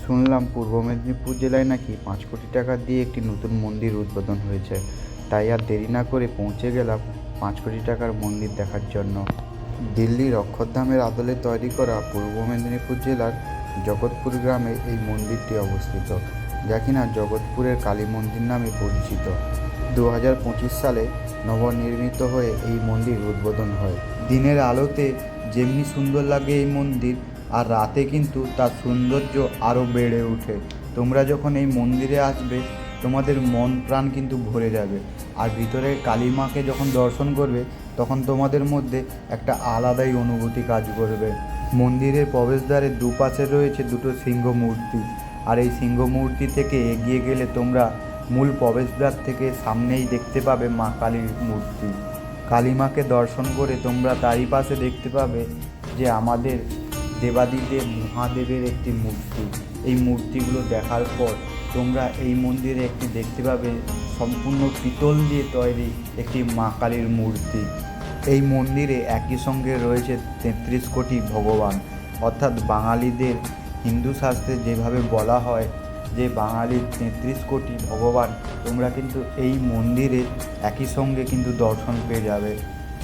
শুনলাম পূর্ব মেদিনীপুর জেলায় নাকি 5 কোটি টাকা দিয়ে একটি নতুন মন্দির উদ্বোধন হয়েছে। তাই আর দেরি না করে পৌঁছে গেলাম 5 কোটি টাকার মন্দির দেখার জন্য। দিল্লির অক্ষরধামের আদলে তৈরি করা পূর্ব মেদিনীপুর জেলার জগৎপুর গ্রামে এই মন্দিরটি অবস্থিত, যা কিনা জগৎপুরের কালী মন্দির নামে পরিচিত। 2025 সালে নবনির্মিত হয়ে এই মন্দির উদ্বোধন হয়। দিনের আলোতে যেমনি সুন্দর লাগে এই মন্দির, আর রাতে কিন্তু তার সৌন্দর্য আরও বেড়ে ওঠে। তোমরা যখন এই মন্দিরে আসবে তোমাদের মন প্রাণ কিন্তু ভরে যাবে, আর ভিতরে কালী মাকে যখন দর্শন করবে তখন তোমাদের মধ্যে একটা আলাদাই অনুভূতি কাজ করবে। মন্দিরের প্রবেশদ্বারের দুপাশে রয়েছে দুটো সিংহ মূর্তি, আর এই সিংহ মূর্তি থেকে এগিয়ে গেলে তোমরা মূল প্রবেশদ্বার থেকে সামনেই দেখতে পাবে মা কালীর মূর্তি। কালী মাকে দর্শন করে তোমরা তারই পাশে দেখতে পাবে যে আমাদের দেবাদিদেব মহাদেবের একটি মূর্তি। এই মূর্তিগুলো দেখার পর তোমরা এই মন্দিরে একটি দেখতে পাবে সম্পূর্ণ পিতল দিয়ে তৈরি একটি মা কালীর মূর্তি। এই মন্দিরে একই সঙ্গে রয়েছে 33 কোটি ভগবান, অর্থাৎ বাঙালিদের হিন্দু শাস্ত্রে যেভাবে বলা হয় যে বাঙালির 33 কোটি ভগবান, তোমরা কিন্তু এই মন্দিরে একই সঙ্গে কিন্তু দর্শন পেয়ে যাবে।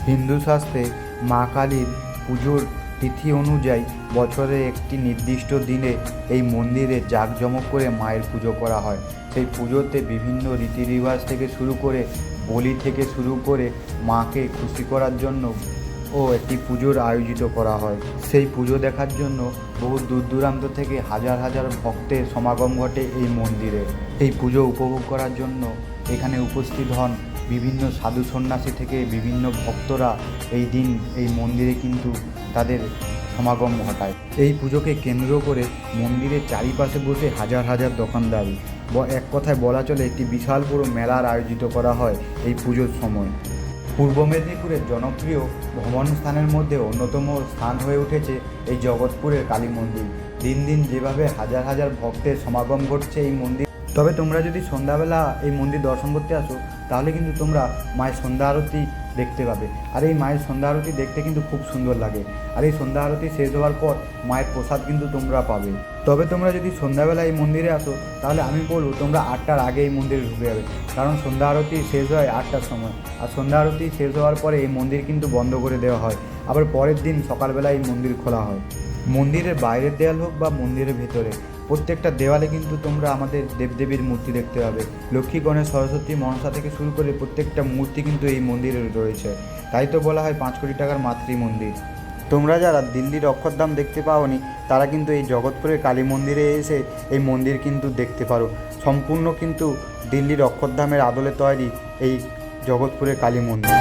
হিন্দু শাস্ত্রে মা কালীর পুজোর তিথি অনুযায়ী বছরে একটি নির্দিষ্ট দিনে এই মন্দিরে জাঁকজমক করে মায়ের পুজো করা হয়। সেই পুজোতে বিভিন্ন রীতিরিবাজ থেকে শুরু করে বলি থেকে শুরু করে মাকে খুশি করার জন্য একটি পুজোর আয়োজিত করা হয়। সেই পুজো দেখার জন্য বহু দূর দূরান্ত থেকে হাজার হাজার ভক্তের সমাগম ঘটে এই মন্দিরে। এই পুজো উপভোগ করার জন্য এখানে উপস্থিত হন বিভিন্ন সাধু সন্ন্যাসী থেকে বিভিন্ন ভক্তরা। এই দিন এই মন্দিরে কিন্তু তাদের সমাগম ঘটায়। এই পুজোকে কেন্দ্র করে মন্দিরের চারিপাশে বসে হাজার হাজার দোকানদারি, এক কথায় বলা চলে একটি বিশাল বড় মেলার আয়োজিত করা হয় এই পুজোর সময়। পূর্ব মেদিনীপুরের জনপ্রিয় ভ্রমণ স্থানের মধ্যে অন্যতম স্থান হয়ে উঠেছে এই জগৎপুরের কালী মন্দির। দিন দিন যেভাবে হাজার হাজার ভক্তের সমাগম ঘটছে এই মন্দির। তবে তোমরা যদি সন্ধ্যাবেলা এই মন্দির দর্শন করতে আসো তাহলে কিন্তু তোমরা মায়ের সন্ধ্যা আরতি দেখতে পাবে। আর এই মায়ের সন্ধ্যা আরতি দেখতে কিন্তু খুব সুন্দর লাগে। আর এই সন্ধ্যা আরতি শেষ হওয়ার পর মায়ের প্রসাদ কিন্তু তোমরা পাবে। তবে তোমরা যদি সন্ধ্যাবেলা এই মন্দিরে আসো তাহলে আমি বলবো তোমরা 8টার আগে এই মন্দিরে ঢুকে যাবে, কারণ সন্ধ্যা আরতি শেষ হয় 8টার সময়। আর সন্ধ্যা আরতি শেষ হওয়ার পরে এই মন্দির কিন্তু বন্ধ করে দেওয়া হয়, আবার পরের দিন সকালবেলা এই মন্দির খোলা হয়। মন্দিরের বাইরের দেয়াল হোক বা মন্দিরের ভেতরে প্রত্যেকটা দেওয়ালে কিন্তু তোমরা আমাদের দেবদেবীর মূর্তি দেখতে পাবে। লক্ষ্মী, গণেশ, সরস্বতী, মনসা থেকে শুরু করে প্রত্যেকটা মূর্তি কিন্তু এই মন্দিরে রয়েছে। তাই তো বলা হয় 5 কোটি টাকার মাতৃ মন্দির। তোমরা যারা দিল্লির অক্ষরধাম দেখতে পাওনি তারা কিন্তু এই জগৎপুরের কালী মন্দিরে এসে এই মন্দির কিন্তু দেখতে পারো। সম্পূর্ণ কিন্তু দিল্লির অক্ষরধামের আদলে তৈরি এই জগৎপুরের কালী মন্দির।